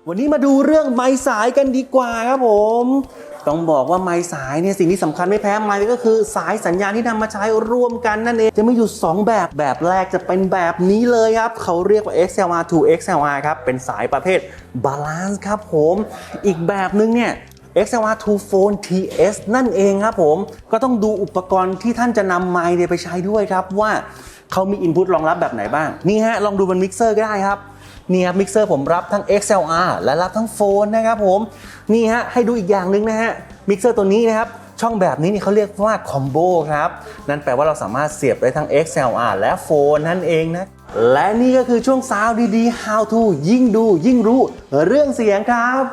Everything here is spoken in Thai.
วันนี้มาดูเรื่องไม้สายกันดีกว่าครับผมต้องบอกว่าไม้สายเนี่ยสิ่งที่สำคัญไม่แพ้ไม้ก็คือสายสัญญาณที่นำมาใช้ร่วมกันนั่นเองจะมีอยู่2แบบแรกจะเป็นแบบนี้เลยครับเขาเรียกว่า XLR to XLR ครับเป็นสายประเภท Balance ครับผมอีกแบบนึงเนี่ย XLR to Phone TS นั่นเองครับผมก็ต้องดูอุปกรณ์ที่ท่านจะนำไมค์ไปใช้ด้วยครับว่าเขามี input รองรับแบบไหนบ้างนี่ฮะลองดูบนมิกเซอร์ก็ได้ครับนี่ครับมิกเซอร์ผมรับทั้ง XLR และรับทั้งโฟนนะครับผมนี่ฮะให้ดูอีกอย่างหนึ่งนะฮะมิกเซอร์ตัวนี้นะครับช่องแบบนี้นี่เขาเรียกว่าคอมโบครับนั่นแปลว่าเราสามารถเสียบได้ทั้ง XLR และโฟนนั่นเองนะและนี่ก็คือช่วงซาวด์ดีๆ How to ยิ่งดูยิ่งรู้เรื่องเสียงครับ